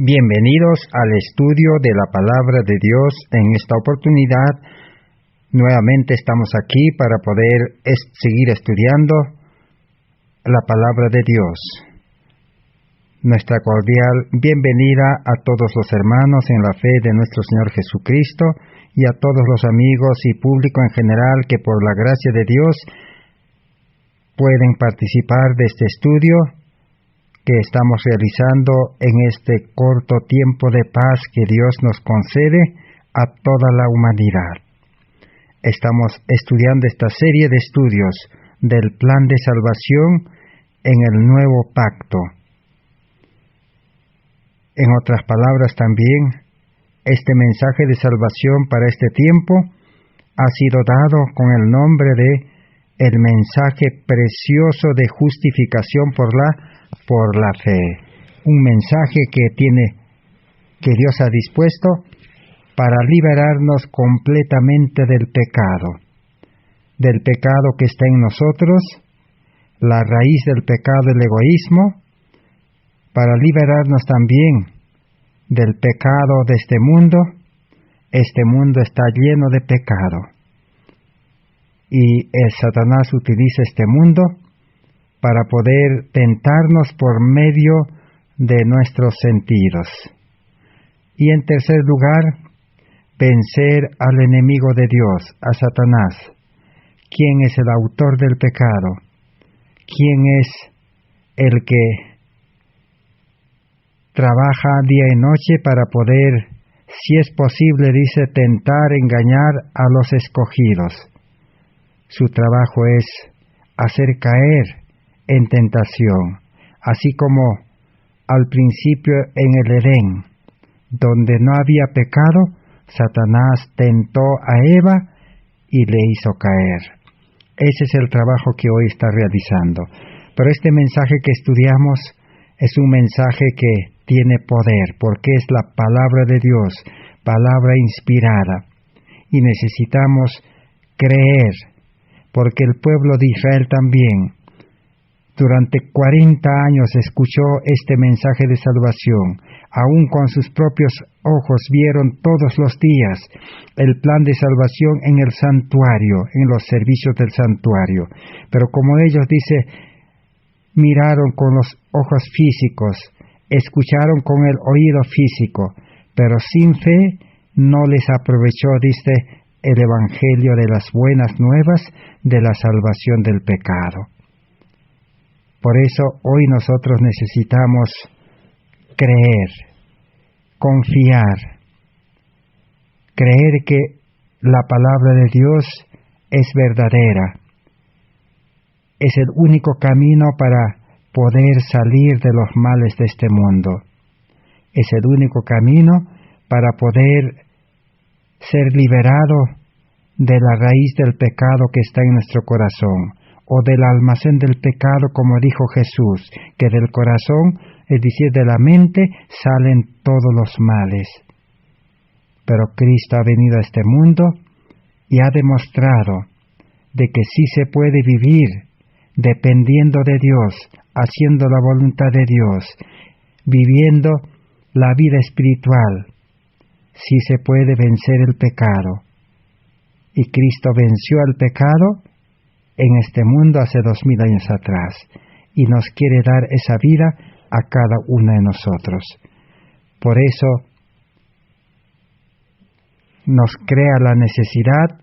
Bienvenidos al estudio de la Palabra de Dios. En esta oportunidad, nuevamente estamos aquí para poder seguir estudiando la Palabra de Dios. Nuestra cordial bienvenida a todos los hermanos en la fe de nuestro Señor Jesucristo y a todos los amigos y público en general que por la gracia de Dios pueden participar de este estudio que estamos realizando en este corto tiempo de paz que Dios nos concede a toda la humanidad. Estamos estudiando esta serie de estudios del plan de salvación en el nuevo pacto. En otras palabras también, este mensaje de salvación para este tiempo ha sido dado con el nombre de el mensaje precioso de justificación por la fe. Un mensaje que Dios ha dispuesto para liberarnos completamente del pecado que está en nosotros, la raíz del pecado, el egoísmo, para liberarnos también del pecado de este mundo. Este mundo está lleno de pecado y el Satanás utiliza este mundo para poder tentarnos por medio de nuestros sentidos. Y en tercer lugar, vencer al enemigo de Dios, a Satanás. ¿Quién es el autor del pecado? ¿Quién es el que trabaja día y noche para poder, si es posible, dice, tentar, engañar a los escogidos? Su trabajo es hacer caer en tentación, así como al principio en el Edén, donde no había pecado, Satanás tentó a Eva y le hizo caer. Ese es el trabajo que hoy está realizando. Pero este mensaje que estudiamos es un mensaje que tiene poder, porque es la palabra de Dios, palabra inspirada, y necesitamos creer, porque el pueblo de Israel también durante 40 años escuchó este mensaje de salvación. Aún con sus propios ojos vieron todos los días el plan de salvación en el santuario, en los servicios del santuario. Pero como ellos, dice, miraron con los ojos físicos, escucharon con el oído físico, pero sin fe no les aprovechó, dice, el evangelio de las buenas nuevas de la salvación del pecado. Por eso hoy nosotros necesitamos creer, confiar, creer que la palabra de Dios es verdadera. Es el único camino para poder salir de los males de este mundo. Es el único camino para poder ser liberado de la raíz del pecado que está en nuestro corazón, o del almacén del pecado, como dijo Jesús, que del corazón, es decir, de la mente, salen todos los males. Pero Cristo ha venido a este mundo y ha demostrado de que sí se puede vivir dependiendo de Dios, haciendo la voluntad de Dios, viviendo la vida espiritual. Sí se puede vencer el pecado. Y Cristo venció al pecado en este mundo hace 2000 años atrás, y nos quiere dar esa vida a cada uno de nosotros. Por eso nos crea la necesidad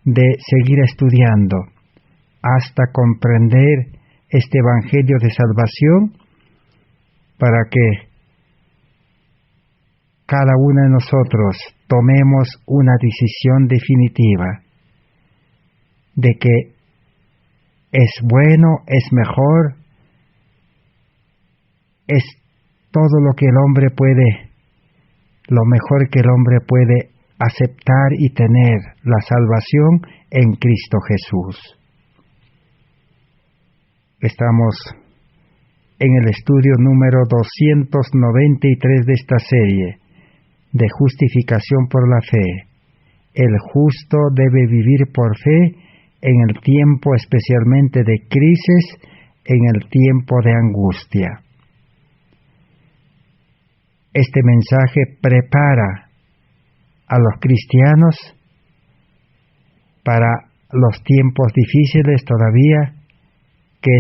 de seguir estudiando hasta comprender este evangelio de salvación, para que cada uno de nosotros tomemos una decisión definitiva de que es bueno, es mejor, es todo lo que el hombre puede, lo mejor que el hombre puede aceptar y tener, la salvación en Cristo Jesús. Estamos en el estudio número 293 de esta serie, de justificación por la fe. El justo debe vivir por fe en el tiempo especialmente de crisis, en el tiempo de angustia. Este mensaje prepara a los cristianos para los tiempos difíciles todavía que en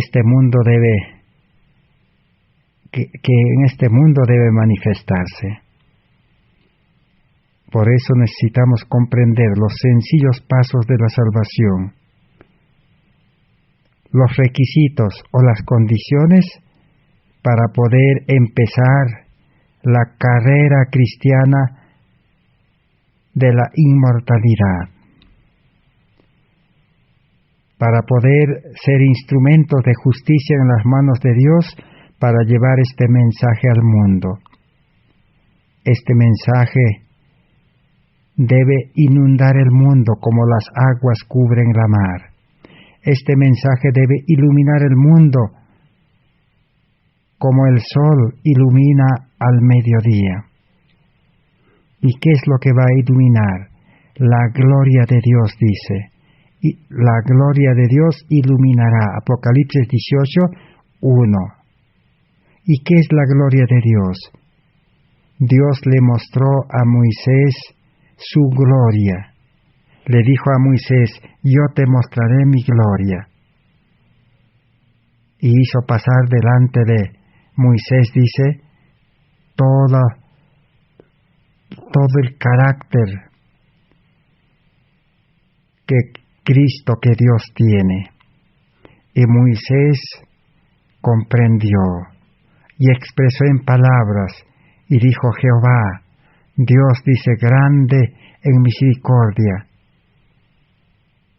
este mundo debe manifestarse. Por eso necesitamos comprender los sencillos pasos de la salvación, los requisitos o las condiciones para poder empezar la carrera cristiana de la inmortalidad, para poder ser instrumentos de justicia en las manos de Dios para llevar este mensaje al mundo. Este mensaje debe inundar el mundo como las aguas cubren la mar. Este mensaje debe iluminar el mundo como el sol ilumina al mediodía. ¿Y qué es lo que va a iluminar? La gloria de Dios, dice. Y la gloria de Dios iluminará. Apocalipsis 18:1. ¿Y qué es la gloria de Dios? Dios le mostró a Moisés su gloria. Le dijo a Moisés: yo te mostraré mi gloria. Y hizo pasar delante de Moisés, dice, todo el carácter que Cristo, que Dios tiene. Y Moisés comprendió y expresó en palabras y dijo: Jehová, Dios, dice, grande en misericordia,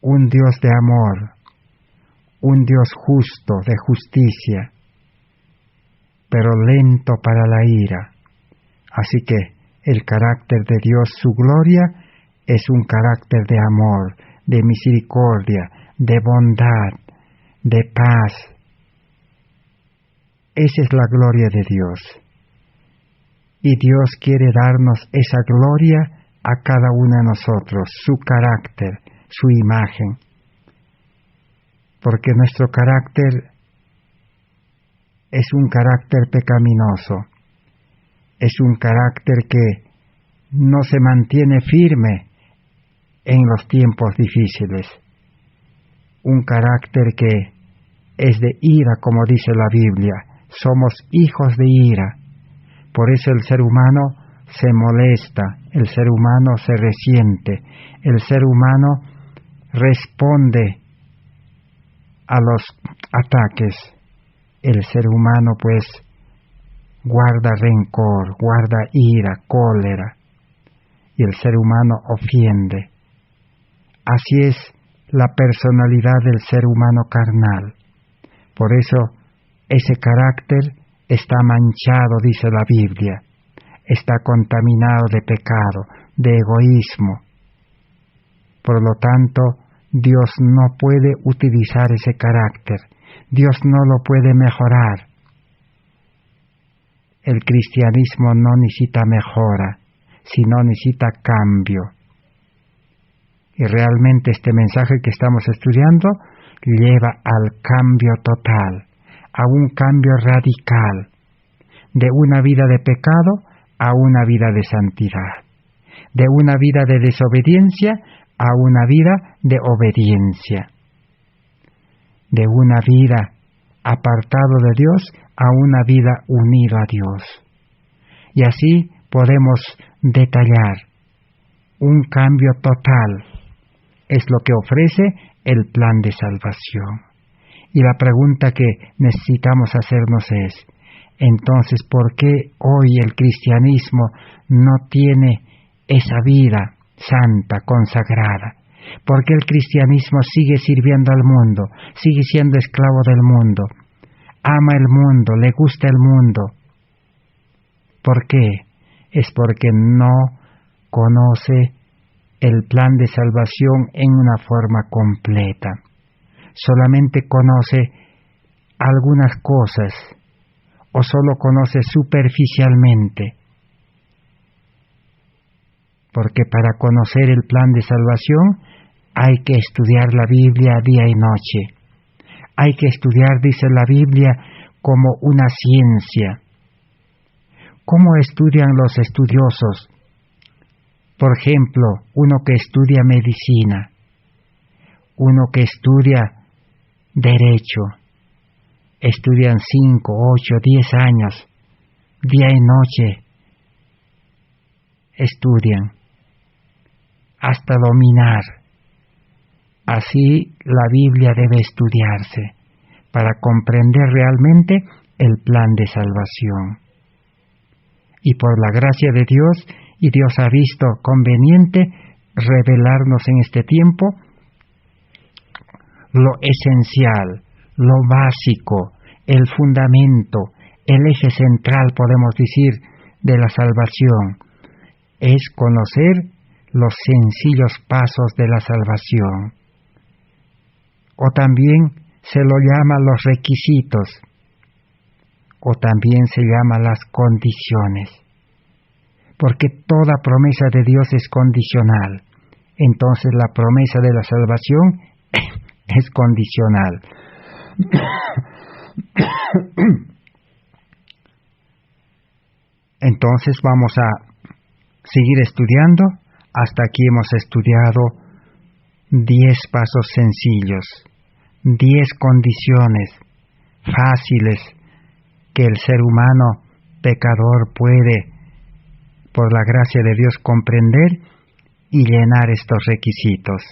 un Dios de amor, un Dios justo, de justicia, pero lento para la ira. Así que el carácter de Dios, su gloria, es un carácter de amor, de misericordia, de bondad, de paz. Esa es la gloria de Dios. Y Dios quiere darnos esa gloria a cada uno de nosotros, su carácter, su imagen. Porque nuestro carácter es un carácter pecaminoso, es un carácter que no se mantiene firme en los tiempos difíciles, un carácter que es de ira, como dice la Biblia. Somos hijos de ira. Por eso el ser humano se molesta, el ser humano se resiente, el ser humano responde a los ataques. El ser humano pues guarda rencor, guarda ira, cólera, y el ser humano ofiende. Así es la personalidad del ser humano carnal. Por eso ese carácter está manchado, dice la Biblia, está contaminado de pecado, de egoísmo. Por lo tanto, Dios no puede utilizar ese carácter, Dios no lo puede mejorar. El cristianismo no necesita mejora, sino necesita cambio. Y realmente este mensaje que estamos estudiando lleva al cambio total, a un cambio radical, de una vida de pecado a una vida de santidad, de una vida de desobediencia a una vida de obediencia, de una vida apartado de Dios a una vida unida a Dios. Y así podemos detallar un cambio total. Es lo que ofrece el plan de salvación. Y la pregunta que necesitamos hacernos es, entonces, ¿por qué hoy el cristianismo no tiene esa vida santa, consagrada? ¿Por qué el cristianismo sigue sirviendo al mundo, sigue siendo esclavo del mundo? Ama el mundo, le gusta el mundo. ¿Por qué? Es porque no conoce el plan de salvación en una forma completa. Solamente conoce algunas cosas o solo conoce superficialmente. Porque para conocer el plan de salvación hay que estudiar la Biblia día y noche. Hay que estudiar, dice la Biblia, como una ciencia, ¿Cómo estudian los estudiosos? Por ejemplo, uno que estudia medicina, uno que estudia derecho, estudian 5, 8, 10 años, día y noche, estudian hasta dominar. Así la Biblia debe estudiarse para comprender realmente el plan de salvación. Y por la gracia de Dios, y Dios ha visto conveniente revelarnos en este tiempo lo esencial, lo básico, el fundamento, el eje central, podemos decir, de la salvación, es conocer los sencillos pasos de la salvación. O también se lo llama los requisitos, o también se llama las condiciones, porque toda promesa de Dios es condicional. Entonces la promesa de la salvación es condicional. Entonces vamos a seguir estudiando. Hasta aquí hemos estudiado 10 pasos sencillos, 10 condiciones fáciles que el ser humano pecador puede, por la gracia de Dios, comprender y llenar estos requisitos.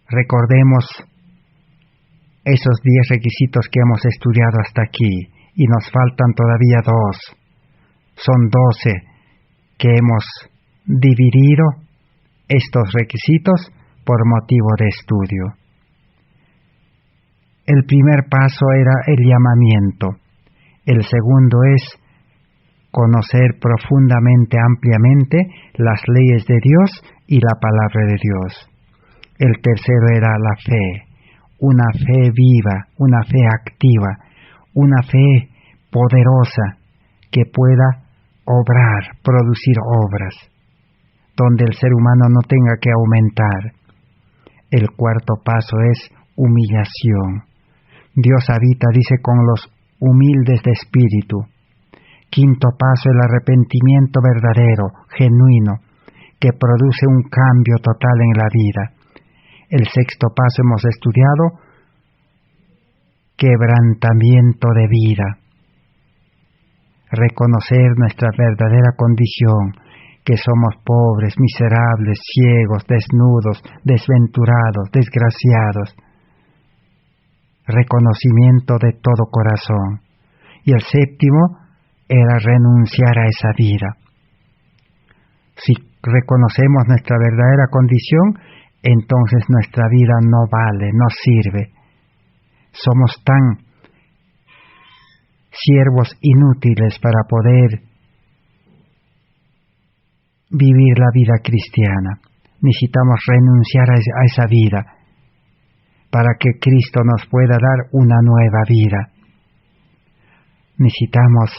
Recordemos esos 10 requisitos que hemos estudiado hasta aquí, y nos faltan todavía 2. Son 12 que hemos dividido estos requisitos por motivo de estudio. El primer paso era el llamamiento. El segundo es conocer profundamente, ampliamente las leyes de Dios y la palabra de Dios. El tercero era la fe, una fe viva, una fe activa, una fe poderosa que pueda obrar, producir obras, donde el ser humano no tenga que aumentar. El cuarto paso es humillación. Dios habita, dice, con los humildes de espíritu. Quinto paso, el arrepentimiento verdadero, genuino, que produce un cambio total en la vida. El sexto paso hemos estudiado, quebrantamiento de vida. Reconocer nuestra verdadera condición, que somos pobres, miserables, ciegos, desnudos, desventurados, desgraciados. Reconocimiento de todo corazón. Y el séptimo era renunciar a esa vida. Si reconocemos nuestra verdadera condición, entonces nuestra vida no vale, no sirve. Somos tan siervos inútiles para poder vivir la vida cristiana. Necesitamos renunciar a esa vida para que Cristo nos pueda dar una nueva vida. Necesitamos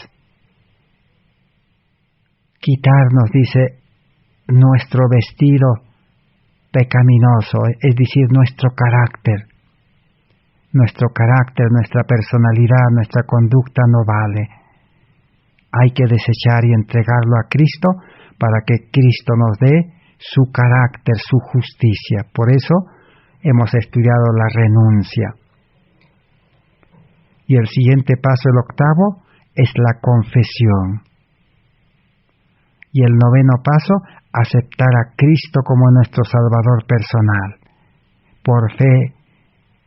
quitarnos, dice, nuestro vestido pecaminoso, es decir, nuestro carácter. Nuestro carácter, nuestra personalidad, nuestra conducta no vale. Hay que desechar y entregarlo a Cristo para que Cristo nos dé su carácter, su justicia. Por eso hemos estudiado la renuncia. Y el siguiente paso, el octavo, es la confesión. Y el noveno paso, aceptar a Cristo como nuestro Salvador personal. Por fe,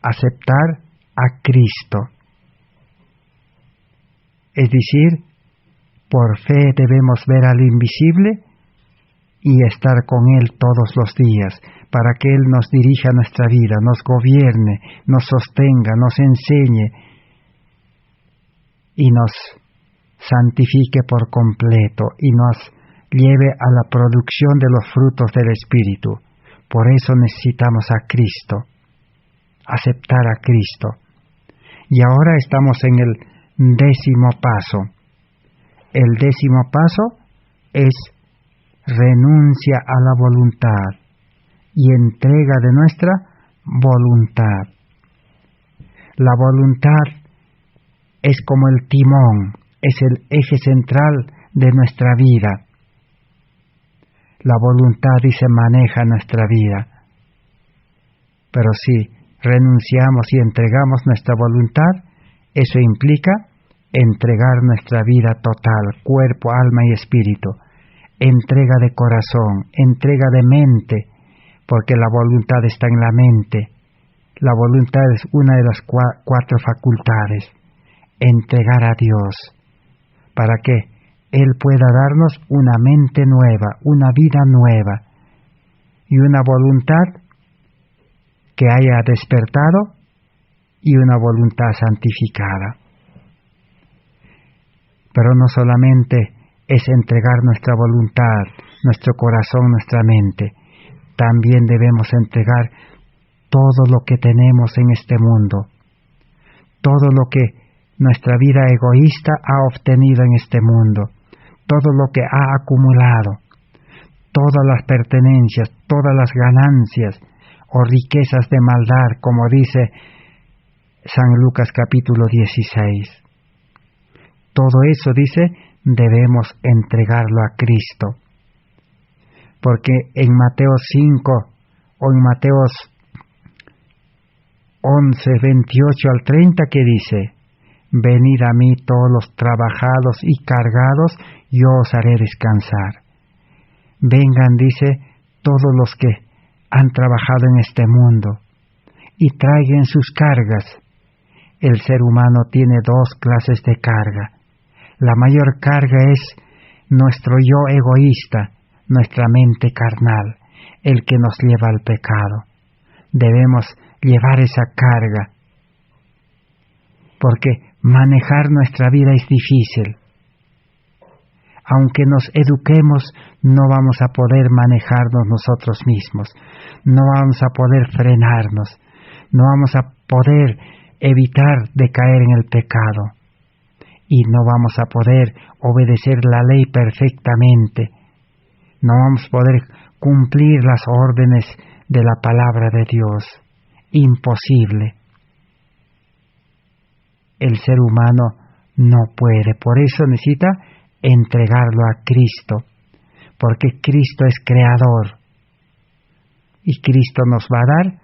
aceptar a Cristo. Es decir, por fe debemos ver al invisible y estar con Él todos los días, para que Él nos dirija nuestra vida, nos gobierne, nos sostenga, nos enseñe y nos santifique por completo y nos lleve a la producción de los frutos del Espíritu. Por eso necesitamos a Cristo, aceptar a Cristo. Y ahora estamos en el 10º paso. El 10º paso es renuncia a la voluntad y entrega de nuestra voluntad. La voluntad es como el timón es el eje central de nuestra vida. La voluntad, dice, maneja nuestra vida. Pero si renunciamos y entregamos nuestra voluntad, eso implica entregar nuestra vida total, cuerpo, alma y espíritu. Entrega de corazón, entrega de mente, porque la voluntad está en la mente. La voluntad es una de las cuatro facultades. Entregar a Dios, para que Él pueda darnos una mente nueva, una vida nueva, y una voluntad que haya despertado, y una voluntad santificada. Pero no solamente es entregar nuestra voluntad, nuestro corazón, nuestra mente, también debemos entregar todo lo que tenemos en este mundo, todo lo que nuestra vida egoísta ha obtenido en este mundo, todo lo que ha acumulado, todas las pertenencias, todas las ganancias o riquezas de maldad, como dice San Lucas capítulo 16. Todo eso, dice, debemos entregarlo a Cristo. Porque en Mateo 5 o en Mateos 11, 28 al 30, que dice: venid a mí todos los trabajados y cargados, yo os haré descansar. Vengan, dice, todos los que han trabajado en este mundo, y traigan sus cargas. El ser humano tiene dos clases de carga. La mayor carga es nuestro yo egoísta, nuestra mente carnal, el que nos lleva al pecado. Debemos llevar esa carga, porque manejar nuestra vida es difícil. Aunque nos eduquemos, no vamos a poder manejarnos nosotros mismos, no vamos a poder frenarnos, no vamos a poder evitar de caer en el pecado, y no vamos a poder obedecer la ley perfectamente, no vamos a poder cumplir las órdenes de la palabra de Dios. Imposible. El ser humano no puede, por eso necesita entregarlo a Cristo, porque Cristo es creador, y Cristo nos va a dar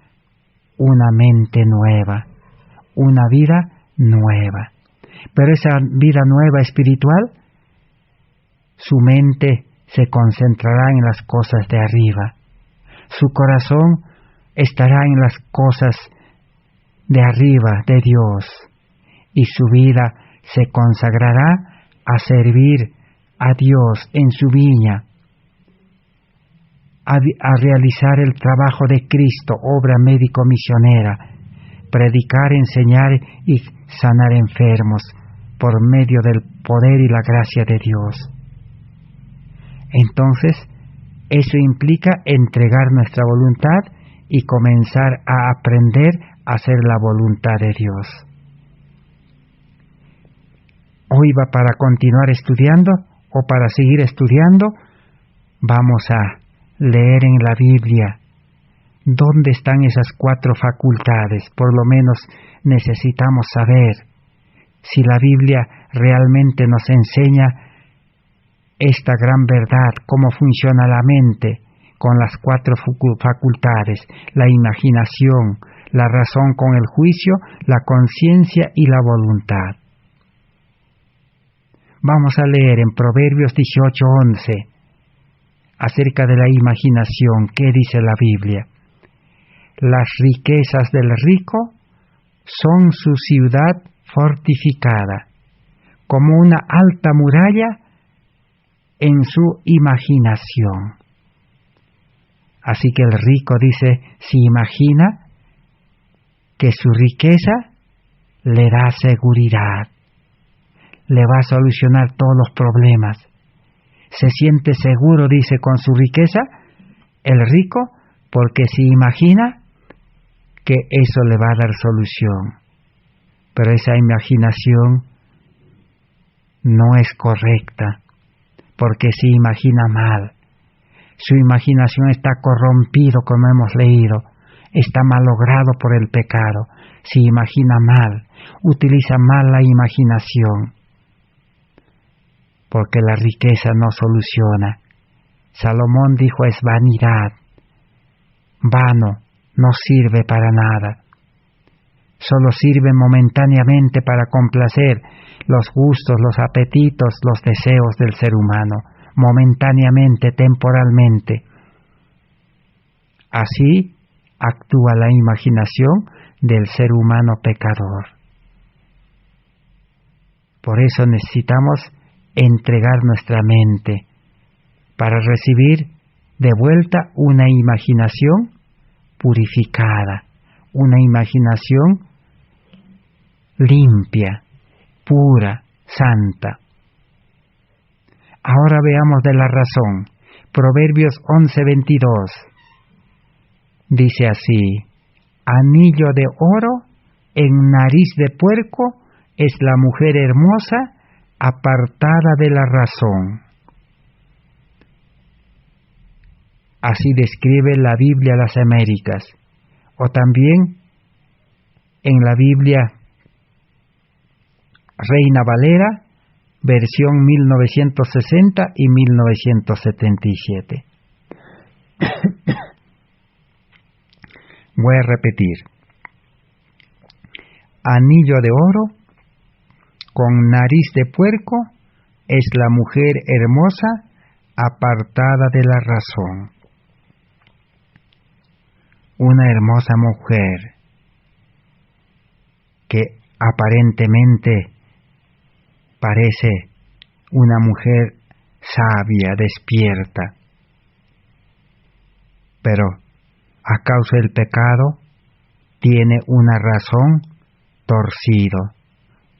una mente nueva, una vida nueva. Pero esa vida nueva espiritual, su mente se concentrará en las cosas de arriba, su corazón estará en las cosas de arriba de Dios, y su vida se consagrará a servir a Dios en su viña, a realizar el trabajo de Cristo, obra médico-misionera, predicar, enseñar y sanar enfermos por medio del poder y la gracia de Dios. Entonces, eso implica entregar nuestra voluntad y comenzar a aprender a hacer la voluntad de Dios. Hoy para continuar estudiando o para seguir estudiando, vamos a leer en la Biblia dónde están esas cuatro facultades. Por lo menos necesitamos saber si la Biblia realmente nos enseña esta gran verdad, cómo funciona la mente con las cuatro facultades: la imaginación, la razón con el juicio, la conciencia y la voluntad. Vamos a leer en Proverbios 18:11 acerca de la imaginación. ¿Qué dice la Biblia? Las riquezas del rico son su ciudad fortificada, como una alta muralla en su imaginación. Así que el rico, dice, si imagina que su riqueza le da seguridad, le va a solucionar todos los problemas. Se siente seguro, dice, con su riqueza, el rico, porque se imagina que eso le va a dar solución. Pero esa imaginación no es correcta, porque se imagina mal. Su imaginación está corrompido, como hemos leído, está malogrado por el pecado. Se imagina mal, utiliza mal la imaginación. porque la riqueza no soluciona. Salomón dijo es vanidad, vano, no sirve para nada. Solo sirve momentáneamente para complacer los gustos, los apetitos, los deseos del ser humano, momentáneamente, temporalmente. Así actúa la imaginación del ser humano pecador. Por eso necesitamos entregar nuestra mente para recibir de vuelta una imaginación purificada, una imaginación limpia, pura, santa. Ahora veamos de la razón. Proverbios 11:22. Dice así: anillo de oro en nariz de puerco es la mujer hermosa, apartada de la razón. Así describe la Biblia las Américas, o también en la Biblia Reina Valera, versión 1960 y 1977. Voy a repetir. Anillo de oro con nariz de puerco es la mujer hermosa, apartada de la razón. Una hermosa mujer que aparentemente parece una mujer sabia, despierta, pero a causa del pecado tiene una razón torcido,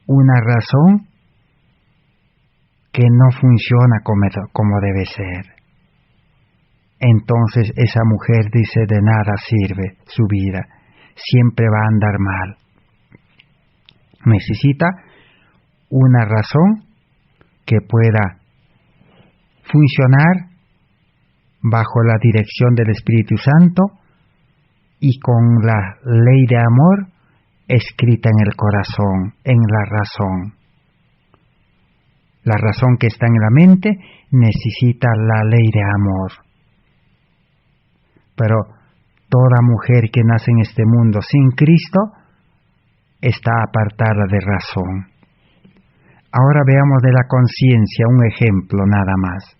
una razón que no funciona como debe ser. Entonces esa mujer dice de nada sirve su vida, siempre va a andar mal. Necesita una razón que pueda funcionar bajo la dirección del Espíritu Santo y con la ley de amor escrita en el corazón, en la razón. La razón que está en la mente necesita la ley de amor. Pero toda mujer que nace en este mundo sin Cristo está apartada de razón. Ahora veamos de la conciencia un ejemplo nada más.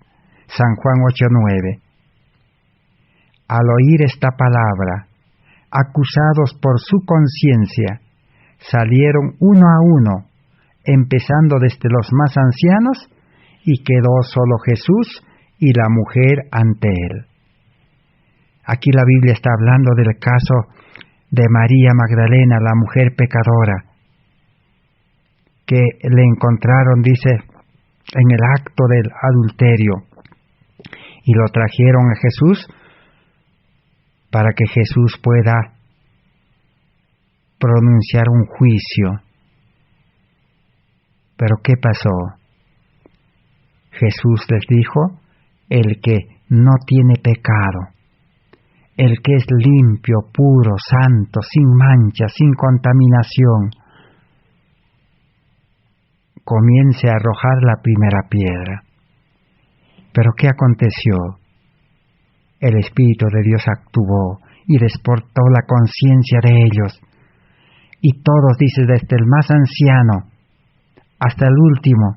San Juan 8:9. Al oír esta palabra, acusados por su conciencia, salieron uno a uno, empezando desde los más ancianos, y quedó solo Jesús y la mujer ante él. Aquí la Biblia está hablando del caso de María Magdalena, la mujer pecadora, que le encontraron, dice, en el acto del adulterio, y lo trajeron a Jesús para que Jesús pueda pronunciar un juicio. Pero ¿qué pasó? Jesús les dijo: el que no tiene pecado, el que es limpio, puro, santo, sin mancha, sin contaminación, comience a arrojar la primera piedra. Pero ¿qué aconteció? El Espíritu de Dios actuó y despertó la conciencia de ellos. Y todos, dice, desde el más anciano hasta el último,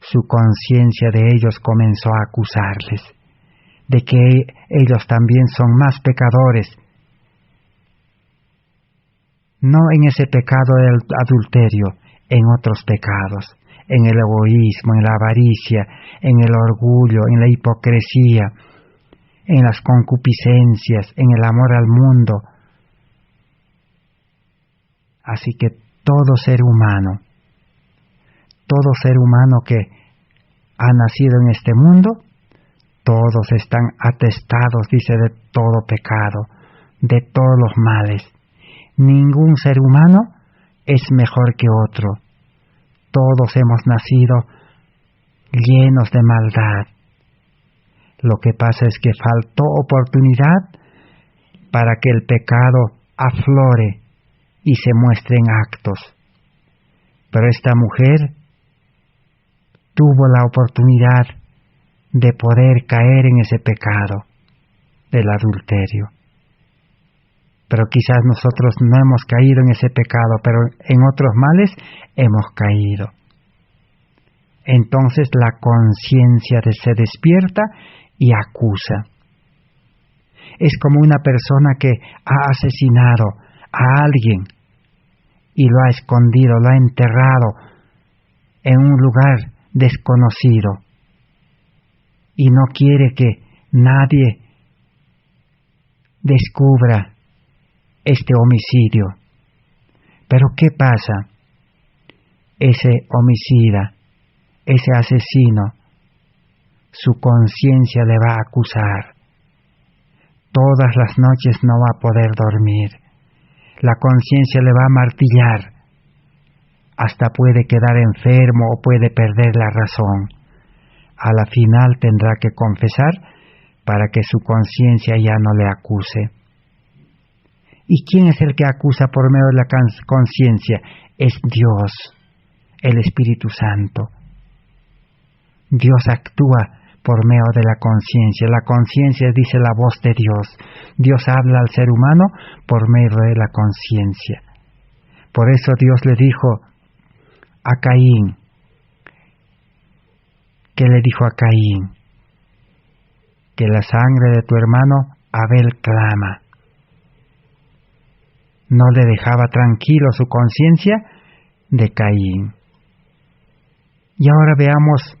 su conciencia de ellos comenzó a acusarles de que ellos también son más pecadores. No en ese pecado del adulterio, en otros pecados, en el egoísmo, en la avaricia, en el orgullo, en la hipocresía, en las concupiscencias, en el amor al mundo. Así que todo ser humano que ha nacido en este mundo, todos están atestados, dice, de todo pecado, de todos los males. Ningún ser humano es mejor que otro. Todos hemos nacido llenos de maldad. Lo que pasa es que faltó oportunidad para que el pecado aflore y se muestre en actos. Pero esta mujer tuvo la oportunidad de poder caer en ese pecado del adulterio. Pero quizás nosotros no hemos caído en ese pecado, pero en otros males hemos caído. Entonces la conciencia se despierta y acusa. Es como una persona que ha asesinado a alguien y lo ha escondido, lo ha enterrado en un lugar desconocido y no quiere que nadie descubra este homicidio. Pero ¿qué pasa? Ese homicida, ese asesino, su conciencia le va a acusar. Todas las noches no va a poder dormir. La conciencia le va a martillar. Hasta puede quedar enfermo o puede perder la razón. A la final tendrá que confesar para que su conciencia ya no le acuse. ¿Y quién es el que acusa por medio de la conciencia? Es Dios, el Espíritu Santo. Dios actúa por medio de la conciencia. La conciencia dice la voz de Dios. Dios habla al ser humano por medio de la conciencia. Por eso Dios le dijo a Caín, ¿qué le dijo a Caín? Que la sangre de tu hermano Abel clama. No le dejaba tranquilo su conciencia de Caín. Y ahora veamos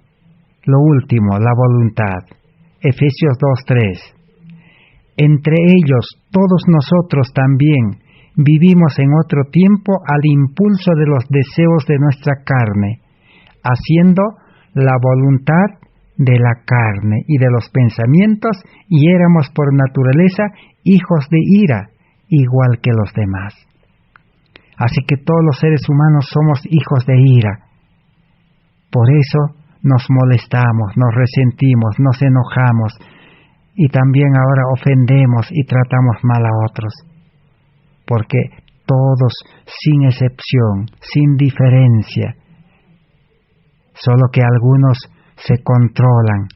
lo último, la voluntad. Efesios 2:3. Entre ellos, todos nosotros también vivimos en otro tiempo al impulso de los deseos de nuestra carne, haciendo la voluntad de la carne y de los pensamientos, y éramos por naturaleza hijos de ira, igual que los demás. Así que todos los seres humanos somos hijos de ira. Por eso nos molestamos, nos resentimos, nos enojamos y también ahora ofendemos y tratamos mal a otros. Porque todos, sin excepción, sin diferencia, solo que algunos se controlan,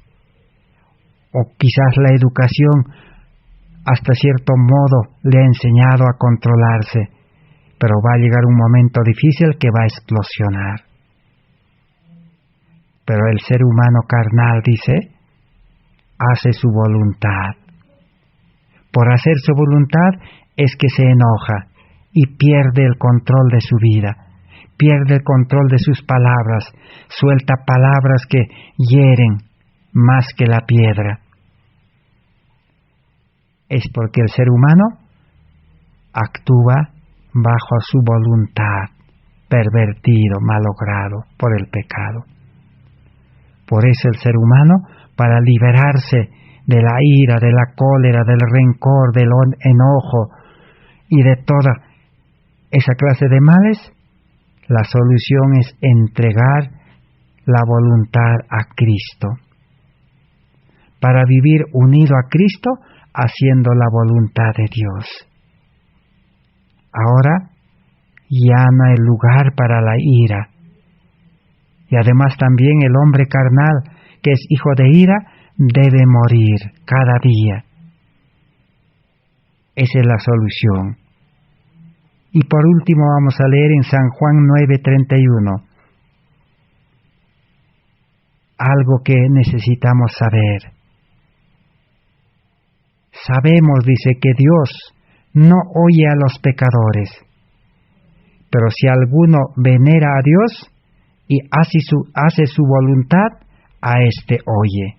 o quizás la educación hasta cierto modo le ha enseñado a controlarse, pero va a llegar un momento difícil que va a explosionar. Pero el ser humano carnal, dice, hace su voluntad. Por hacer su voluntad es que se enoja y pierde el control de su vida, pierde el control de sus palabras, suelta palabras que hieren más que la piedra. Es porque el ser humano actúa bajo su voluntad, pervertido, malogrado por el pecado. Por eso el ser humano, para liberarse de la ira, de la cólera, del rencor, del enojo y de toda esa clase de males, la solución es entregar la voluntad a Cristo. Para vivir unido a Cristo, haciendo la voluntad de Dios. Ahora ya no hay lugar para la ira. Y además también el hombre carnal, que es hijo de ira, debe morir cada día. Esa es la solución. Y por último vamos a leer en San Juan 9:31. Algo que necesitamos saber. Sabemos, dice, que Dios no oye a los pecadores, pero si alguno venera a Dios y hace su voluntad, a éste oye.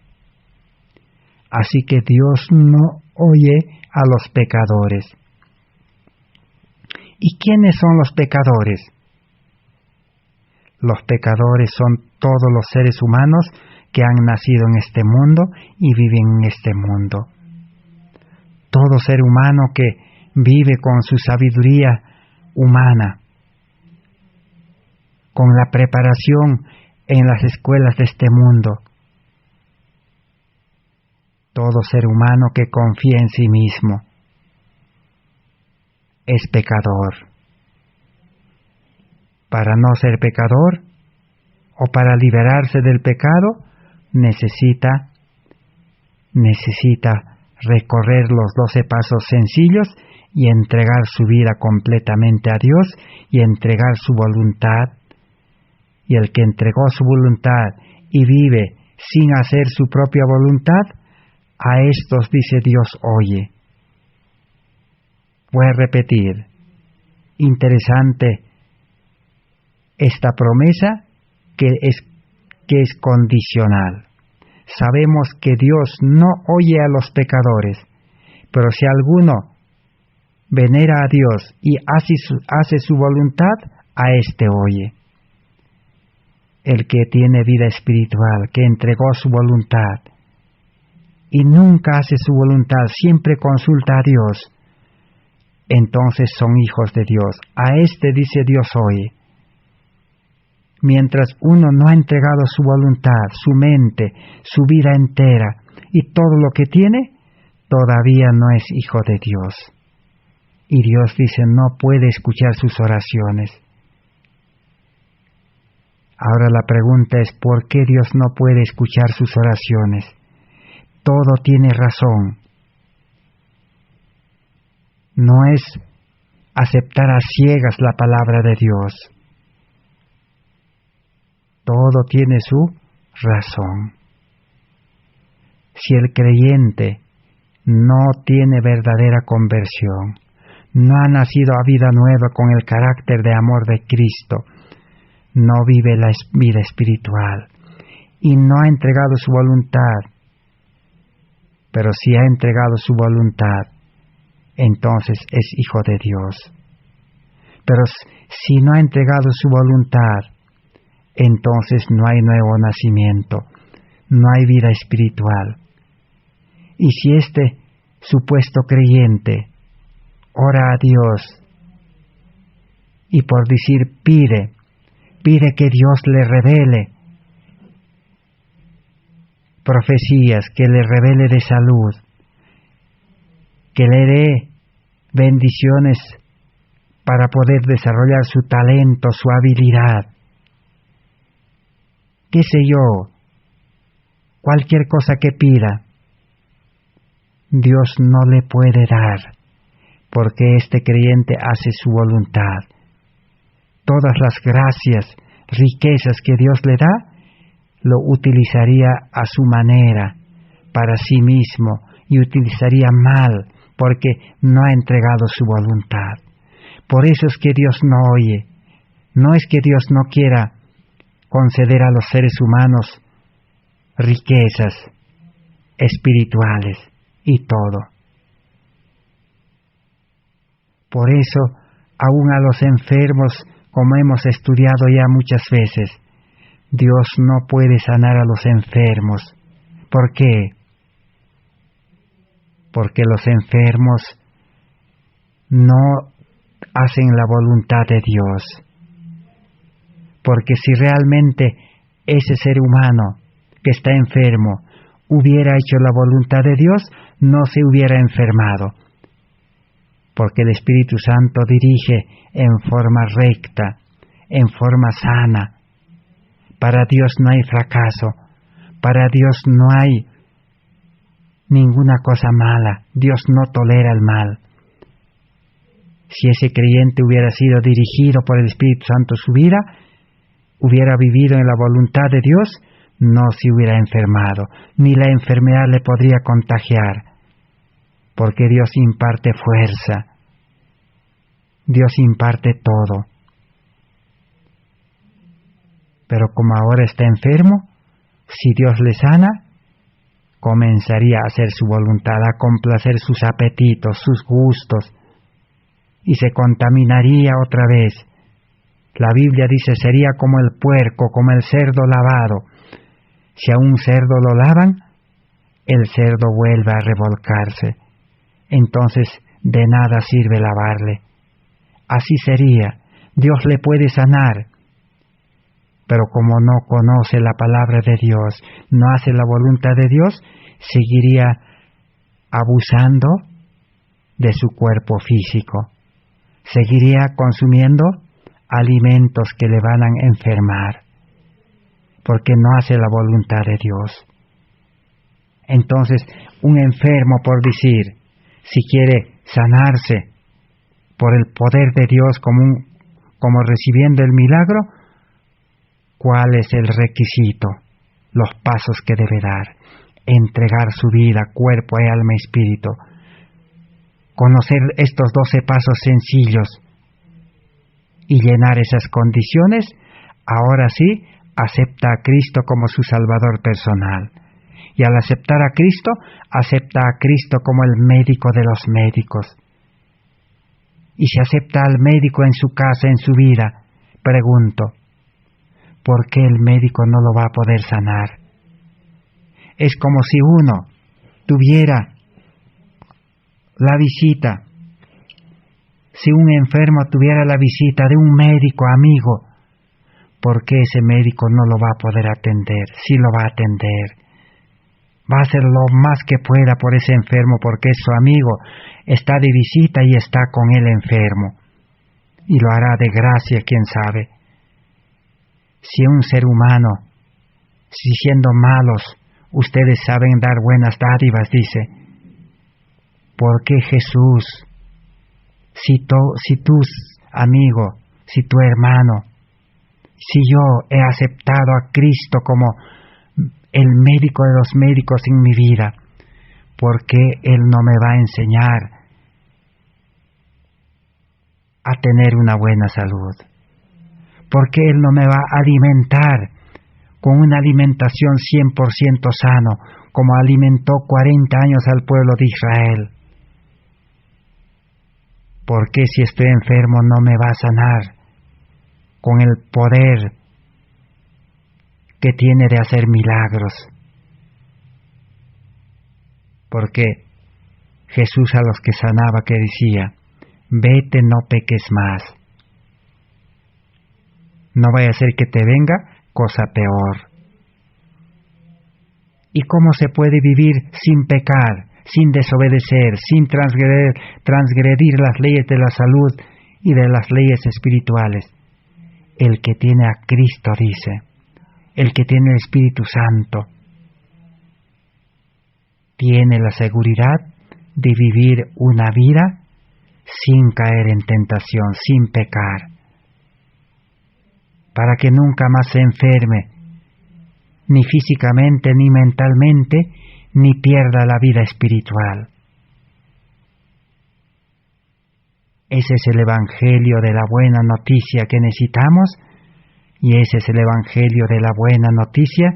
Así que Dios no oye a los pecadores. ¿Y quiénes son los pecadores? Los pecadores son todos los seres humanos que han nacido en este mundo y viven en este mundo. Todo ser humano que vive con su sabiduría humana, con la preparación en las escuelas de este mundo. Todo ser humano que confía en sí mismo es pecador. Para no ser pecador, o para liberarse del pecado, necesita recorrer los 12 pasos sencillos y entregar su vida completamente a Dios y entregar su voluntad. Y el que entregó su voluntad y vive sin hacer su propia voluntad, a estos dice Dios, oye. Voy a repetir. Interesante esta promesa que es condicional. Sabemos que Dios no oye a los pecadores, pero si alguno venera a Dios y hace su voluntad, a éste oye. El que tiene vida espiritual, que entregó su voluntad y nunca hace su voluntad, siempre consulta a Dios, entonces son hijos de Dios. A este dice Dios, oye. Mientras uno no ha entregado su voluntad, su mente, su vida entera y todo lo que tiene, todavía no es hijo de Dios. Y Dios dice, no puede escuchar sus oraciones. Ahora la pregunta es, ¿por qué Dios no puede escuchar sus oraciones? Todo tiene razón. No es aceptar a ciegas la palabra de Dios. Todo tiene su razón. Si el creyente no tiene verdadera conversión, no ha nacido a vida nueva con el carácter de amor de Cristo, no vive la vida espiritual y no ha entregado su voluntad, pero si ha entregado su voluntad, entonces es hijo de Dios. Pero si no ha entregado su voluntad, entonces no hay nuevo nacimiento, no hay vida espiritual. Y si este supuesto creyente ora a Dios y por decir pide que Dios le revele profecías, que le revele de salud, que le dé bendiciones para poder desarrollar su talento, su habilidad, qué sé yo, cualquier cosa que pida, Dios no le puede dar, porque este creyente hace su voluntad. Todas las gracias, riquezas que Dios le da, lo utilizaría a su manera, para sí mismo, y utilizaría mal, porque no ha entregado su voluntad. Por eso es que Dios no oye. No es que Dios no quiera conceder a los seres humanos riquezas espirituales y todo. Por eso, aún a los enfermos, como hemos estudiado ya muchas veces, Dios no puede sanar a los enfermos. ¿Por qué? Porque los enfermos no hacen la voluntad de Dios. Porque si realmente ese ser humano que está enfermo hubiera hecho la voluntad de Dios, no se hubiera enfermado. Porque el Espíritu Santo dirige en forma recta, en forma sana. Para Dios no hay fracaso, para Dios no hay ninguna cosa mala, Dios no tolera el mal. Si ese creyente hubiera sido dirigido por el Espíritu Santo su vida, hubiera vivido en la voluntad de Dios, no se hubiera enfermado, ni la enfermedad le podría contagiar, porque Dios imparte fuerza, Dios imparte todo. Pero como ahora está enfermo, si Dios le sana, comenzaría a hacer su voluntad, a complacer sus apetitos, sus gustos, y se contaminaría otra vez. La Biblia dice, sería como el puerco, como el cerdo lavado. Si a un cerdo lo lavan, el cerdo vuelve a revolcarse. Entonces, de nada sirve lavarle. Así sería. Dios le puede sanar, pero como no conoce la palabra de Dios, no hace la voluntad de Dios, seguiría abusando de su cuerpo físico. Seguiría consumiendo alimentos que le van a enfermar. porque no hace la voluntad de Dios. Entonces, un enfermo, por decir, si quiere sanarse por el poder de Dios como recibiendo el milagro, ¿cuál es el requisito? Los pasos que debe dar. Entregar su vida, cuerpo, alma y espíritu. Conocer estos 12 pasos sencillos y llenar esas condiciones, ahora sí, acepta a Cristo como su Salvador personal. Y al aceptar a Cristo, acepta a Cristo como el médico de los médicos. Y si acepta al médico en su casa, en su vida, pregunto, ¿por qué el médico no lo va a poder sanar? Es como si uno tuviera la visita, si un enfermo tuviera la visita de un médico amigo, ¿por qué ese médico no lo va a poder atender? Sí lo va a atender. Va a hacer lo más que pueda por ese enfermo porque es su amigo, está de visita y está con el enfermo. Y lo hará de gracia, quién sabe. Si un ser humano, si siendo malos, ustedes saben dar buenas dádivas, dice, ¿por qué Jesús, si tú, amigo, si tu hermano, si yo he aceptado a Cristo como el médico de los médicos en mi vida, ¿por qué Él no me va a enseñar a tener una buena salud? ¿Por qué Él no me va a alimentar con una alimentación 100% sano, como alimentó 40 años al pueblo de Israel? ¿Por qué si estoy enfermo no me va a sanar con el poder que tiene de hacer milagros? Porque Jesús a los que sanaba, que decía, vete, no peques más. No vaya a ser que te venga cosa peor. ¿Y cómo se puede vivir sin pecar, sin desobedecer, sin transgredir las leyes de la salud y de las leyes espirituales? El que tiene a Cristo, dice, el que tiene el Espíritu Santo, tiene la seguridad de vivir una vida sin caer en tentación, sin pecar, para que nunca más se enferme, ni físicamente, ni mentalmente, ni pierda la vida espiritual. Ese es el Evangelio de la buena noticia que necesitamos, y ese es el Evangelio de la buena noticia,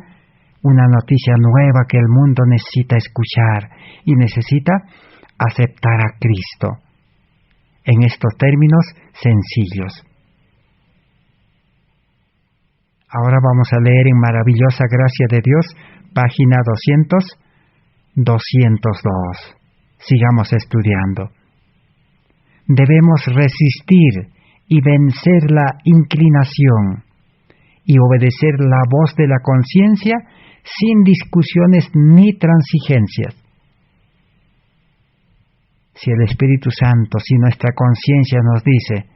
una noticia nueva que el mundo necesita escuchar y necesita aceptar a Cristo, en estos términos sencillos. Ahora vamos a leer en maravillosa gracia de Dios, página 202. Sigamos estudiando. Debemos resistir y vencer la inclinación y obedecer la voz de la conciencia sin discusiones ni transigencias. Si el Espíritu Santo, si nuestra conciencia nos dice,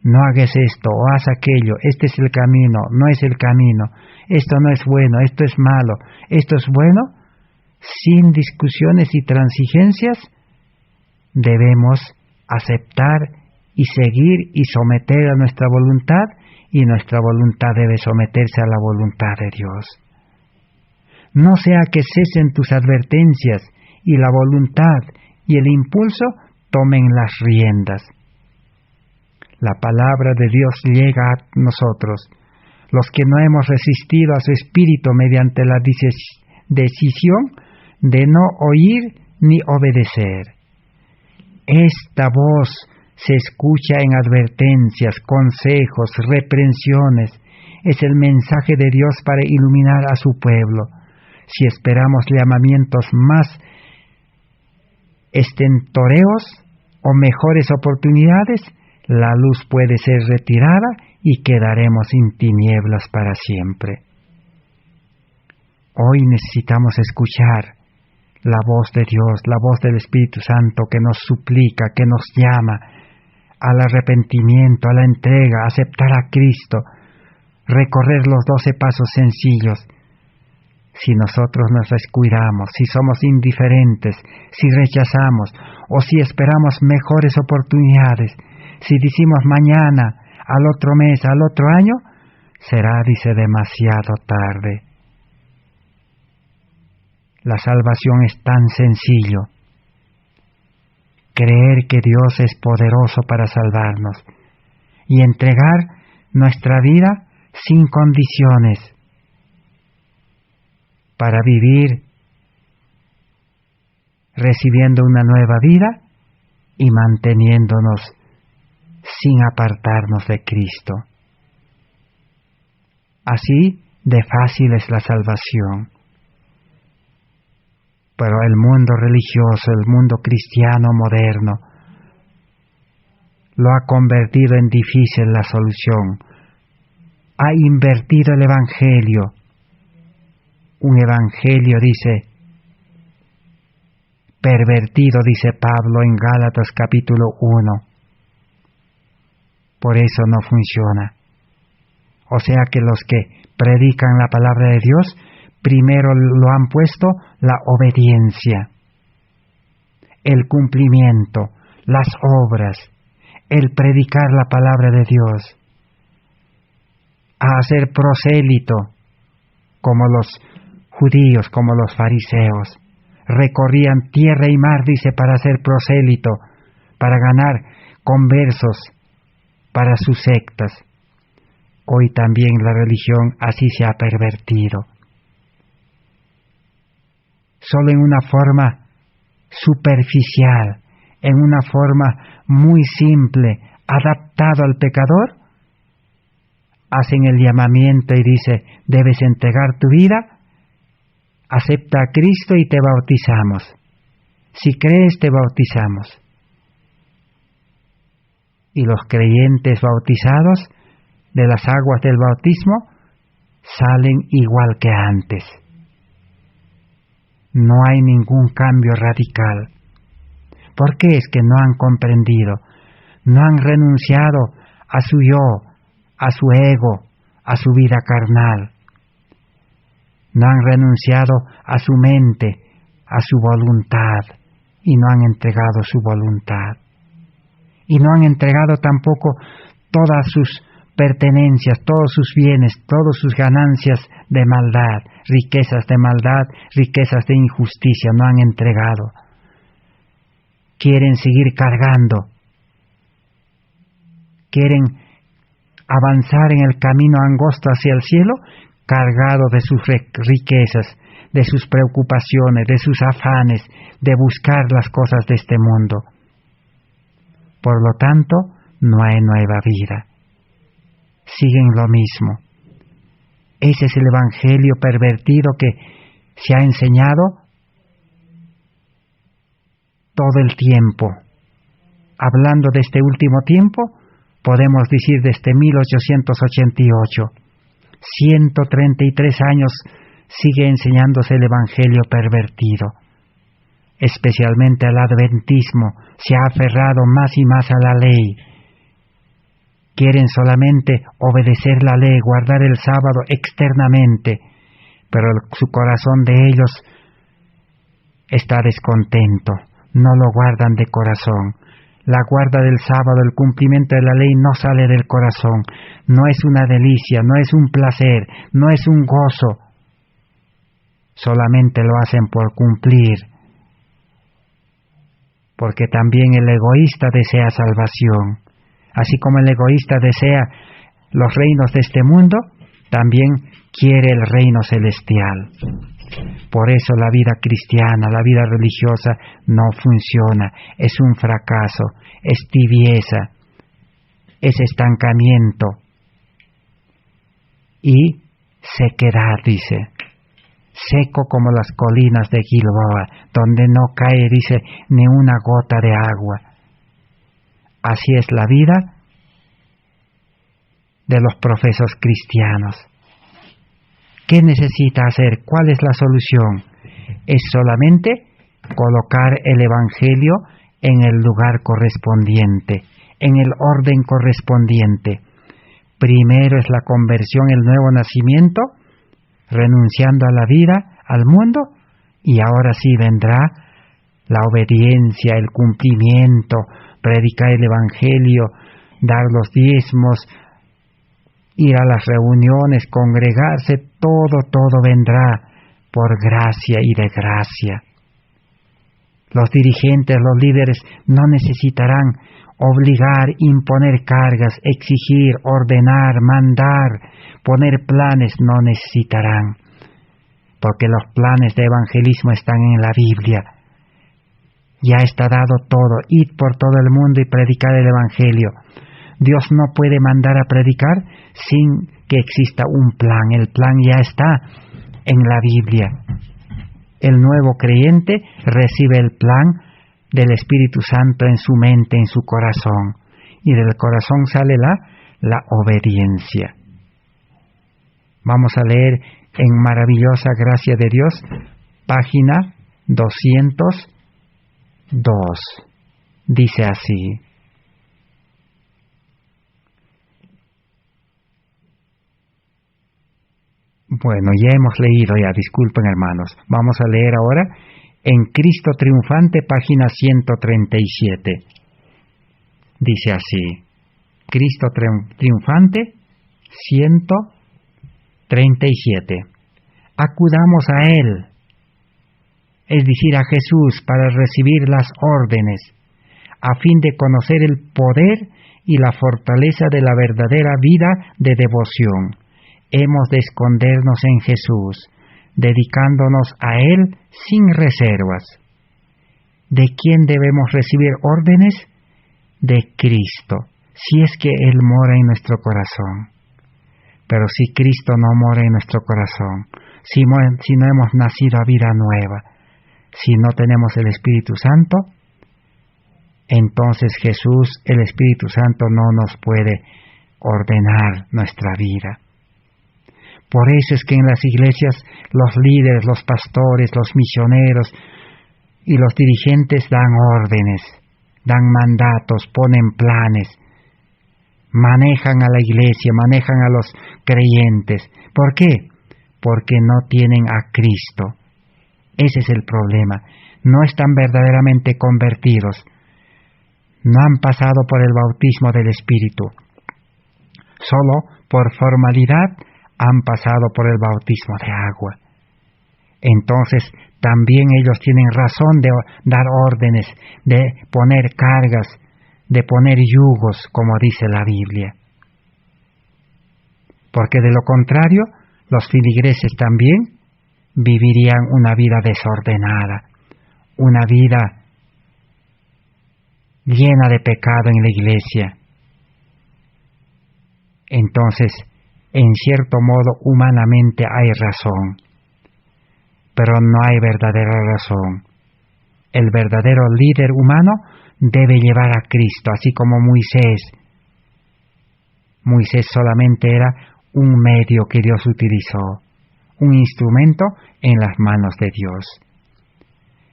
no hagas esto o haz aquello, este es el camino, no es el camino, esto no es bueno, esto es malo, esto es bueno, sin discusiones y transigencias, debemos aceptar y seguir y someter a nuestra voluntad, y nuestra voluntad debe someterse a la voluntad de Dios. No sea que cesen tus advertencias y la voluntad y el impulso tomen las riendas. La palabra de Dios llega a nosotros, los que no hemos resistido a su espíritu mediante la decisión de no oír ni obedecer. Esta voz se escucha en advertencias, consejos, reprensiones. Es el mensaje de Dios para iluminar a su pueblo. Si esperamos llamamientos más estentóreos o mejores oportunidades, la luz puede ser retirada y quedaremos en tinieblas para siempre. Hoy necesitamos escuchar la voz de Dios, la voz del Espíritu Santo que nos suplica, que nos llama al arrepentimiento, a la entrega, a aceptar a Cristo, recorrer los 12 pasos sencillos. Si nosotros nos descuidamos, si somos indiferentes, si rechazamos o si esperamos mejores oportunidades, si decimos mañana, al otro mes, al otro año, será, dice, demasiado tarde. La salvación es tan sencillo. Creer que Dios es poderoso para salvarnos y entregar nuestra vida sin condiciones para vivir recibiendo una nueva vida y manteniéndonos sin apartarnos de Cristo. Así de fácil es la salvación. Pero el mundo religioso, el mundo cristiano moderno, lo ha convertido en difícil la solución. Ha invertido el Evangelio. Un Evangelio, dice, pervertido, dice Pablo en Gálatas capítulo 1. Por eso no funciona. O sea que los que predican la palabra de Dios, primero lo han puesto la obediencia, el cumplimiento, las obras, el predicar la palabra de Dios, a hacer prosélito, como los judíos, como los fariseos. Recorrían tierra y mar, dice, para hacer prosélito, para ganar conversos para sus sectas. Hoy también la religión así se ha pervertido. Solo en una forma superficial, en una forma muy simple, adaptado al pecador, hacen el llamamiento y dice, debes entregar tu vida, acepta a Cristo y te bautizamos. Si crees, te bautizamos. Y los creyentes bautizados de las aguas del bautismo salen igual que antes. No hay ningún cambio radical. ¿Por qué? Es que no han comprendido, no han renunciado a su yo, a su ego, a su vida carnal. No han renunciado a su mente, a su voluntad, y no han entregado su voluntad. Y no han entregado tampoco todas sus pertenencias, todos sus bienes, todas sus ganancias de maldad, riquezas de maldad, riquezas de injusticia, no han entregado. Quieren seguir cargando, quieren avanzar en el camino angosto hacia el cielo, cargado de sus riquezas, de sus preocupaciones, de sus afanes, de buscar las cosas de este mundo. Por lo tanto, no hay nueva vida. Siguen lo mismo. Ese es el evangelio pervertido que se ha enseñado todo el tiempo. Hablando de este último tiempo, podemos decir desde 1888, 133 años sigue enseñándose el evangelio pervertido. Especialmente el adventismo se ha aferrado más y más a la ley. Quieren solamente obedecer la ley, guardar el sábado externamente, pero su corazón de ellos está descontento, no lo guardan de corazón. La guarda del sábado, el cumplimiento de la ley no sale del corazón, no es una delicia, no es un placer, no es un gozo. Solamente lo hacen por cumplir, porque también el egoísta desea salvación. Así como el egoísta desea los reinos de este mundo, también quiere el reino celestial. Por eso la vida cristiana, la vida religiosa no funciona, es un fracaso, es tibieza, es estancamiento y sequedad, dice. Seco como las colinas de Gilboa, donde no cae, dice, ni una gota de agua. Así es la vida de los profesos cristianos. ¿Qué necesita hacer? ¿Cuál es la solución? Es solamente colocar el evangelio en el lugar correspondiente, en el orden correspondiente, Primero es la conversión, el nuevo nacimiento, renunciando a la vida, al mundo, y ahora sí vendrá la obediencia, el cumplimiento, predicar el Evangelio, dar los diezmos, ir a las reuniones, congregarse, todo vendrá por gracia y de gracia. Los dirigentes, los líderes no necesitarán obligar, imponer cargas, exigir, ordenar, mandar, poner planes, no necesitarán, porque los planes de evangelismo están en la Biblia. Ya está dado todo, id por todo el mundo y predicar el Evangelio. Dios no puede mandar a predicar sin que exista un plan. El plan ya está en la Biblia. El nuevo creyente recibe el plan del Espíritu Santo en su mente, en su corazón. Y del corazón sale la obediencia. Vamos a leer en Maravillosa Gracia de Dios, página 202. Dice así: bueno, ya hemos leído, disculpen hermanos. Vamos a leer ahora en Cristo Triunfante, página 137. Dice así: Cristo Triunfante, 137. Acudamos a Él, es decir, a Jesús, para recibir las órdenes, a fin de conocer el poder y la fortaleza de la verdadera vida de devoción. Hemos de escondernos en Jesús, dedicándonos a Él sin reservas. ¿De quién debemos recibir órdenes? De Cristo, si es que Él mora en nuestro corazón. Pero si Cristo no mora en nuestro corazón, si no hemos nacido a vida nueva, si no tenemos el Espíritu Santo, entonces Jesús, el Espíritu Santo, no nos puede ordenar nuestra vida. Por eso es que en las iglesias los líderes, los pastores, los misioneros y los dirigentes dan órdenes, dan mandatos, ponen planes, manejan a la iglesia, manejan a los creyentes. ¿Por qué? Porque no tienen a Cristo. Ese es el problema. No están verdaderamente convertidos. No han pasado por el bautismo del Espíritu. Solo por formalidad han pasado por el bautismo de agua. Entonces también ellos tienen razón de dar órdenes, de poner cargas, de poner yugos, como dice la Biblia. Porque de lo contrario, los feligreses también vivirían una vida desordenada, una vida llena de pecado en la iglesia. Entonces, en cierto modo, humanamente hay razón, pero no hay verdadera razón. El verdadero líder humano debe llevar a Cristo, así como Moisés. Moisés solamente era un medio que Dios utilizó, un instrumento en las manos de Dios.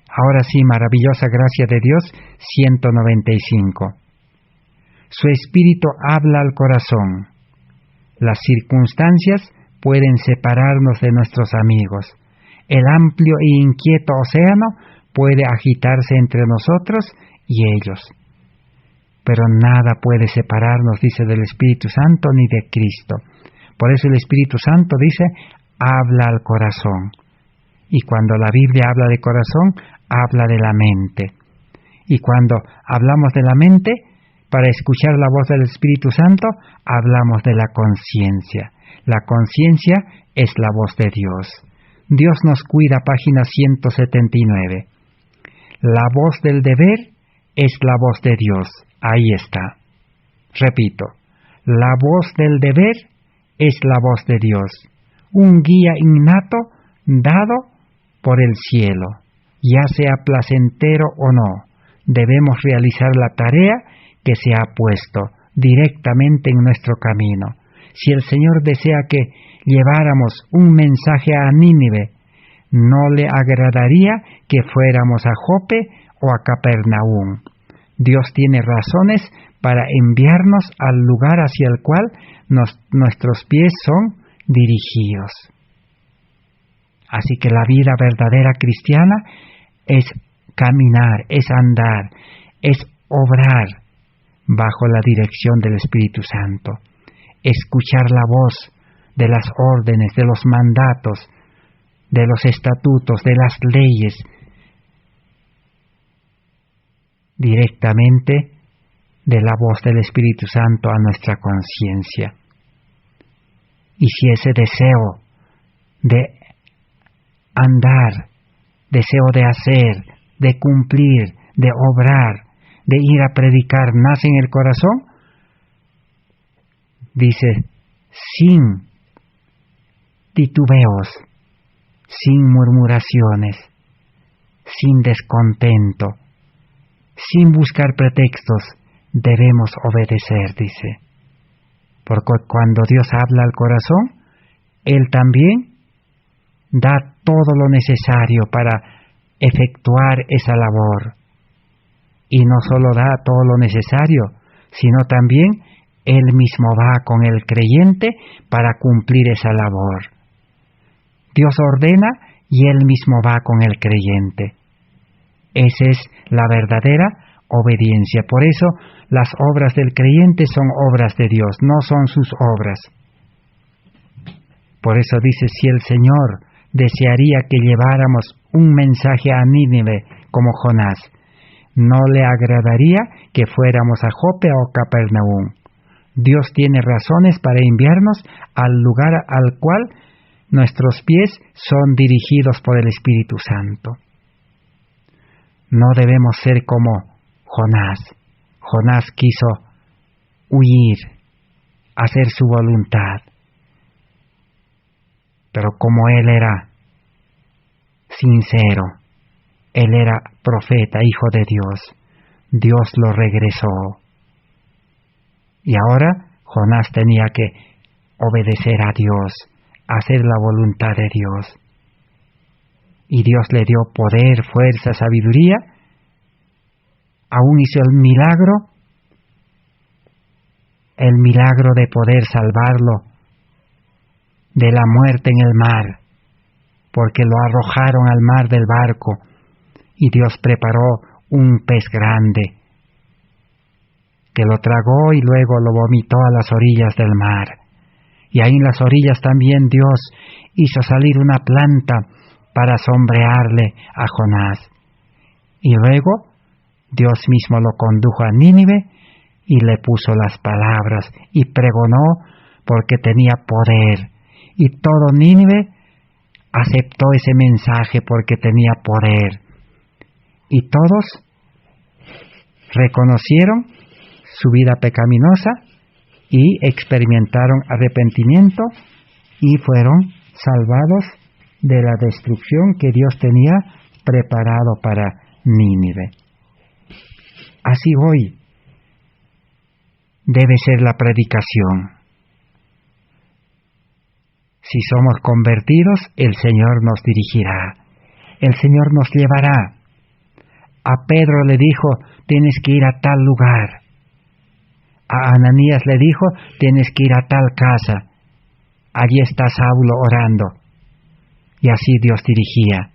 Ahora sí, Maravillosa Gracia de Dios, 195. Su Espíritu habla al corazón. Las circunstancias pueden separarnos de nuestros amigos. El amplio e inquieto océano puede agitarse entre nosotros y ellos. Pero nada puede separarnos, dice, del Espíritu Santo ni de Cristo. Por eso el Espíritu Santo dice, habla al corazón. Y cuando la Biblia habla de corazón, habla de la mente. Y cuando hablamos de la mente, para escuchar la voz del Espíritu Santo, hablamos de la conciencia. La conciencia es la voz de Dios. Dios nos cuida, página 179. La voz del deber es la voz de Dios. Ahí está. Repito, la voz del deber es la voz de Dios. Un guía innato dado por el cielo. Ya sea placentero o no, debemos realizar la tarea que se ha puesto directamente en nuestro camino. Si el Señor desea que lleváramos un mensaje a Nínive, no le agradaría que fuéramos a Jope o a Capernaum. Dios tiene razones para enviarnos al lugar hacia el cual nuestros pies son dirigidos. Así que la vida verdadera cristiana es caminar, es andar, es obrar bajo la dirección del Espíritu Santo, escuchar la voz de las órdenes, de los mandatos, de los estatutos, de las leyes, directamente de la voz del Espíritu Santo a nuestra conciencia. Y si ese deseo de andar, deseo de hacer, de cumplir, de obrar, de ir a predicar, nace en el corazón, dice, sin titubeos, sin murmuraciones, sin descontento, sin buscar pretextos, debemos obedecer, dice. Porque cuando Dios habla al corazón, Él también da todo lo necesario para efectuar esa labor. Y no solo da todo lo necesario, sino también Él mismo va con el creyente para cumplir esa labor. Dios ordena y Él mismo va con el creyente. Esa es la verdadera obediencia. Por eso las obras del creyente son obras de Dios, no son sus obras. Por eso dice, si el Señor desearía que lleváramos un mensaje a Nínive como Jonás, no le agradaría que fuéramos a Jope o Capernaum. Dios tiene razones para enviarnos al lugar al cual nuestros pies son dirigidos por el Espíritu Santo. No debemos ser como Jonás. Jonás quiso huir, hacer su voluntad. Pero como él era sincero, él era profeta, hijo de Dios, Dios lo regresó. Y ahora Jonás tenía que obedecer a Dios, hacer la voluntad de Dios. Y Dios le dio poder, fuerza, sabiduría. Aún hizo el milagro de poder salvarlo de la muerte en el mar, porque lo arrojaron al mar del barco y Dios preparó un pez grande que lo tragó y luego lo vomitó a las orillas del mar. Y ahí en las orillas también Dios hizo salir una planta para sombrearle a Jonás. Y luego Dios mismo lo condujo a Nínive y le puso las palabras y pregonó porque tenía poder. Y todo Nínive aceptó ese mensaje porque tenía poder. Y todos reconocieron su vida pecaminosa y experimentaron arrepentimiento y fueron salvados de la destrucción que Dios tenía preparado para Nínive. Así hoy debe ser la predicación. Si somos convertidos, el Señor nos dirigirá, el Señor nos llevará. A Pedro le dijo, tienes que ir a tal lugar. A Ananías le dijo, tienes que ir a tal casa. Allí está Saulo orando. Y así Dios dirigía.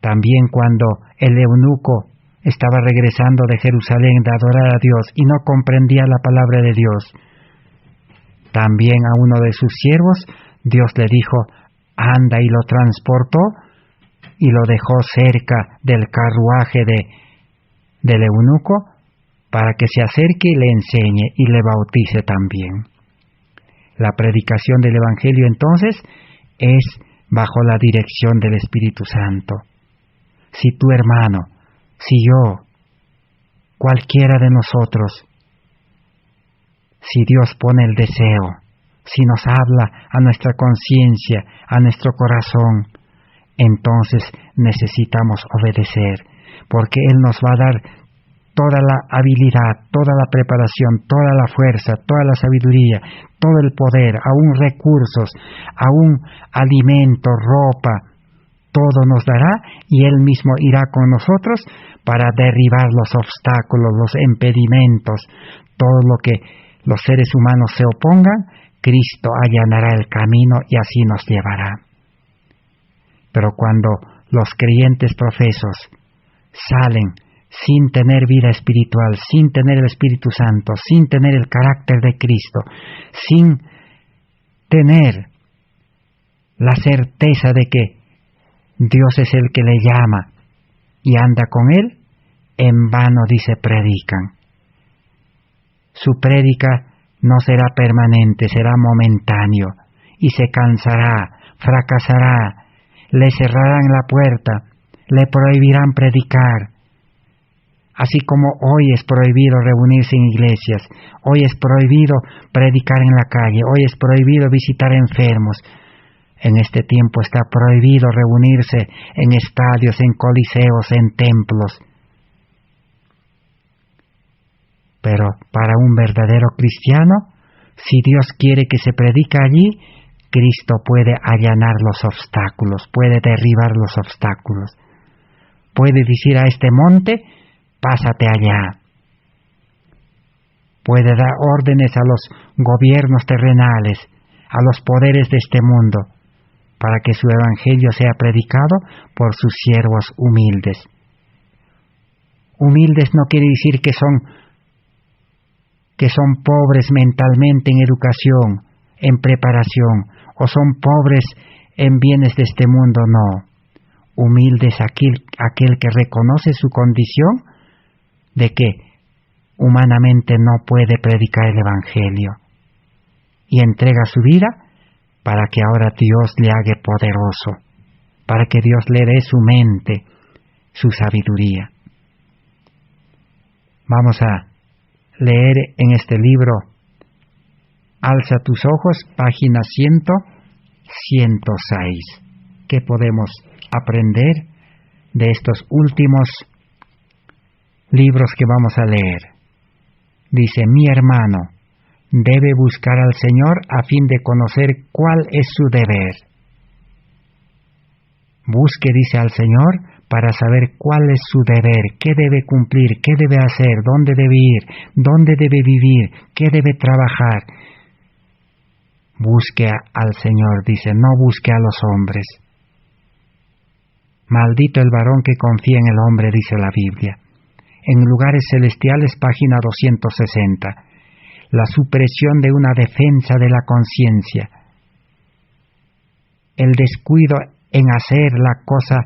También cuando el eunuco estaba regresando de Jerusalén de adorar a Dios y no comprendía la palabra de Dios, también a uno de sus siervos Dios le dijo, anda, y lo transportó y lo dejó cerca del carruaje del eunuco para que se acerque y le enseñe y le bautice también. La predicación del Evangelio entonces es bajo la dirección del Espíritu Santo. Si tu hermano, si yo, cualquiera de nosotros, si Dios pone el deseo, si nos habla a nuestra conciencia, a nuestro corazón, entonces necesitamos obedecer, porque Él nos va a dar toda la habilidad, toda la preparación, toda la fuerza, toda la sabiduría, todo el poder, aún recursos, aún alimento, ropa, todo nos dará y Él mismo irá con nosotros para derribar los obstáculos, los impedimentos, todo lo que los seres humanos se opongan. Cristo allanará el camino y así nos llevará. Pero cuando los creyentes profesos salen sin tener vida espiritual, sin tener el Espíritu Santo, sin tener el carácter de Cristo, sin tener la certeza de que Dios es el que le llama y anda con Él, en vano, dice, predican. Su prédica no será permanente, será momentáneo, y se cansará, fracasará, le cerrarán la puerta, le prohibirán predicar. Así como hoy es prohibido reunirse en iglesias, hoy es prohibido predicar en la calle, hoy es prohibido visitar enfermos. En este tiempo está prohibido reunirse en estadios, en coliseos, en templos. Pero para un verdadero cristiano, si Dios quiere que se predique allí, Cristo puede allanar los obstáculos, puede derribar los obstáculos. Puede decir a este monte, pásate allá. Puede dar órdenes a los gobiernos terrenales, a los poderes de este mundo, para que su evangelio sea predicado por sus siervos humildes. Humildes no quiere decir que son pobres mentalmente en educación, en preparación, o son pobres en bienes de este mundo, no. Humilde es aquel que reconoce su condición de que humanamente no puede predicar el Evangelio y entrega su vida para que ahora Dios le haga poderoso, para que Dios le dé su mente, su sabiduría. Vamos a leer en este libro Alza tus ojos, página 106. ¿Qué podemos aprender de estos últimos libros que vamos a leer? Dice, mi hermano debe buscar al Señor a fin de conocer cuál es su deber. Busque, dice, al Señor para saber cuál es su deber, qué debe cumplir, qué debe hacer, dónde debe ir, dónde debe vivir, qué debe trabajar. Busque al Señor, dice, no busque a los hombres. Maldito el varón que confía en el hombre, dice la Biblia. En Lugares Celestiales, página 260. La supresión de una defensa de la conciencia. El descuido en hacer la cosa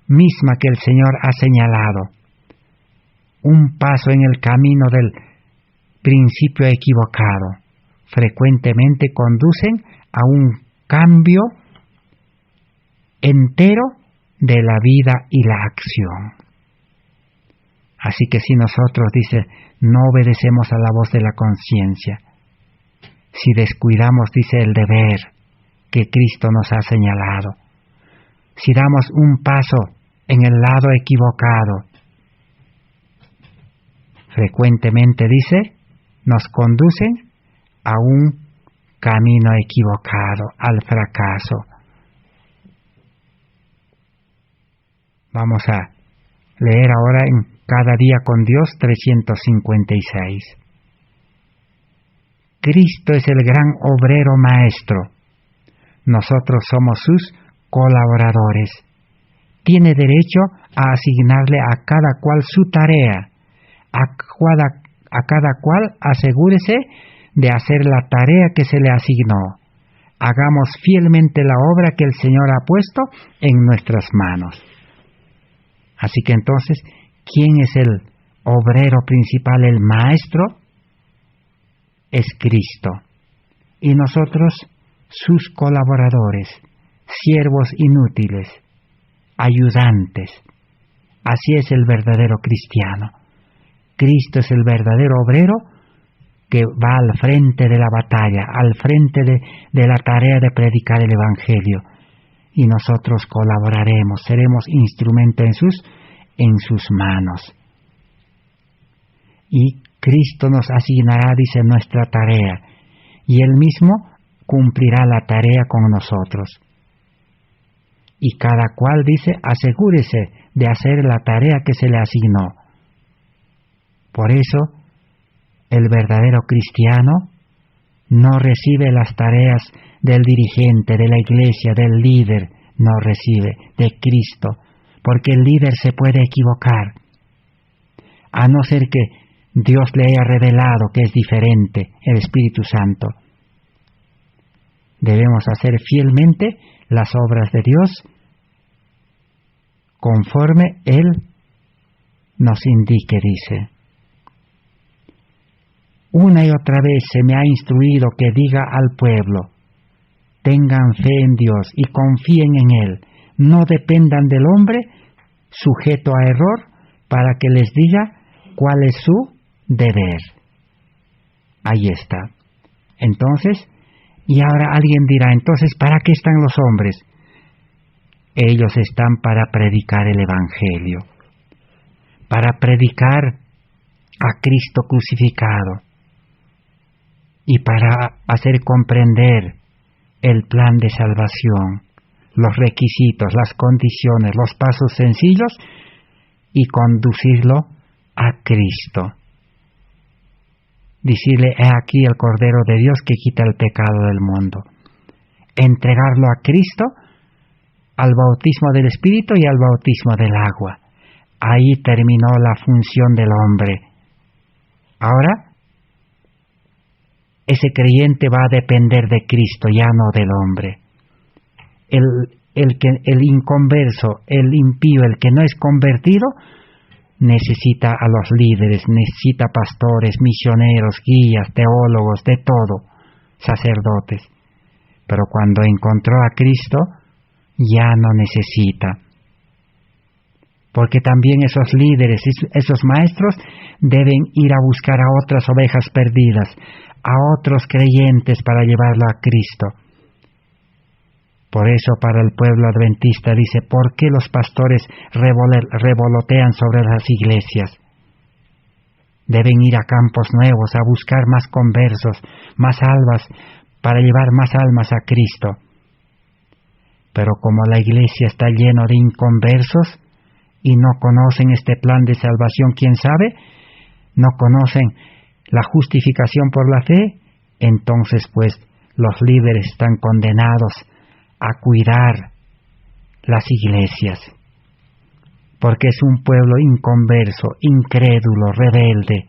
misma que el Señor ha señalado. Un paso en el camino del principio equivocado. Frecuentemente conducen a un cambio entero de la vida y la acción. Así que si nosotros, dice, no obedecemos a la voz de la conciencia, si descuidamos, dice, el deber que Cristo nos ha señalado, si damos un paso en el lado equivocado, frecuentemente, dice, nos conducen a un camino equivocado, al fracaso. Vamos a leer ahora en Cada Día con Dios 356. Cristo es el gran obrero maestro. Nosotros somos sus colaboradores. Tiene derecho a asignarle a cada cual su tarea. A cada cual asegúrese de hacer la tarea que se le asignó. Hagamos fielmente la obra que el Señor ha puesto en nuestras manos. Así que entonces, ¿quién es el obrero principal, el maestro? Es Cristo. Y nosotros, sus colaboradores, siervos inútiles, ayudantes. Así es el verdadero cristiano. Cristo es el verdadero obrero que va al frente de la batalla, al frente de la tarea de predicar el Evangelio. Y nosotros colaboraremos, seremos instrumento en sus manos. Y Cristo nos asignará, dice, nuestra tarea, y Él mismo cumplirá la tarea con nosotros. y cada cual, dice, asegúrese de hacer la tarea que se le asignó. Por eso, el verdadero cristiano no recibe las tareas del dirigente, de la iglesia, del líder, no recibe de Cristo, porque el líder se puede equivocar, a no ser que Dios le haya revelado que es diferente, el Espíritu Santo. Debemos hacer fielmente las obras de Dios conforme Él nos indique, dice. Una y otra vez se me ha instruido que diga al pueblo: tengan fe en Dios y confíen en Él, no dependan del hombre sujeto a error para que les diga cuál es su deber. Ahí está. Entonces, y ahora alguien dirá, entonces, ¿para qué están los hombres? Ellos están para predicar el Evangelio, para predicar a Cristo crucificado y para hacer comprender el plan de salvación, los requisitos, las condiciones, los pasos sencillos y conducirlo a Cristo. Decirle: he aquí el Cordero de Dios que quita el pecado del mundo. Entregarlo a Cristo, al bautismo del Espíritu y al bautismo del agua. Ahí terminó la función del hombre. Ahora, ese creyente va a depender de Cristo, ya no del hombre. El inconverso, el impío, el que no es convertido, necesita a los líderes, necesita pastores, misioneros, guías, teólogos, de todo, sacerdotes. Pero cuando encontró a Cristo, ya no necesita. Porque también esos líderes, esos maestros, deben ir a buscar a otras ovejas perdidas, a otros creyentes para llevarlo a Cristo. Por eso para el pueblo adventista dice: ¿por qué los pastores revolotean sobre las iglesias? Deben ir a campos nuevos a buscar más conversos, más almas, para llevar más almas a Cristo. Pero como la iglesia está llena de inconversos y no conocen este plan de salvación, ¿quién sabe? No conocen la justificación por la fe, entonces pues los líderes están condenados a cuidar las iglesias, porque es un pueblo inconverso, incrédulo, rebelde.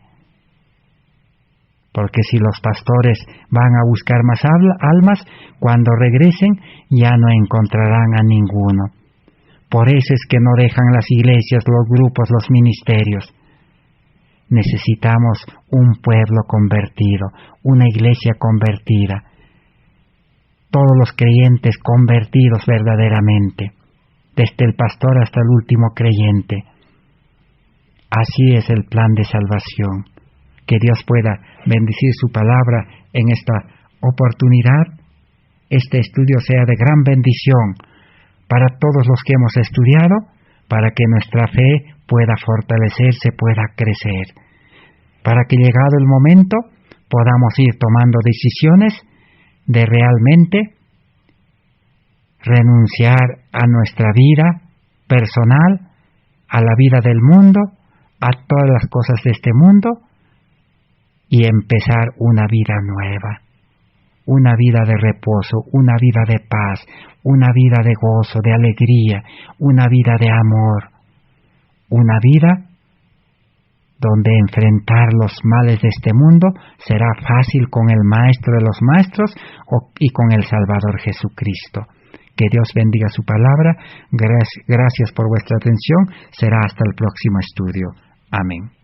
Porque si los pastores van a buscar más almas, cuando regresen ya no encontrarán a ninguno. Por eso es que no dejan las iglesias, los grupos, los ministerios. Necesitamos un pueblo convertido, una iglesia convertida. Todos los creyentes convertidos verdaderamente, desde el pastor hasta el último creyente. Así es el plan de salvación. Que Dios pueda bendecir su palabra en esta oportunidad. Este estudio sea de gran bendición para todos los que hemos estudiado, para que nuestra fe pueda fortalecerse, pueda crecer, para que llegado el momento podamos ir tomando decisiones de realmente renunciar a nuestra vida personal, a la vida del mundo, a todas las cosas de este mundo, y empezar una vida nueva, una vida de reposo, una vida de paz, una vida de gozo, de alegría, una vida de amor, una vida donde enfrentar los males de este mundo será fácil con el Maestro de los Maestros y con el Salvador Jesucristo. Que Dios bendiga su palabra. Gracias por vuestra atención. Será hasta el próximo estudio. Amén.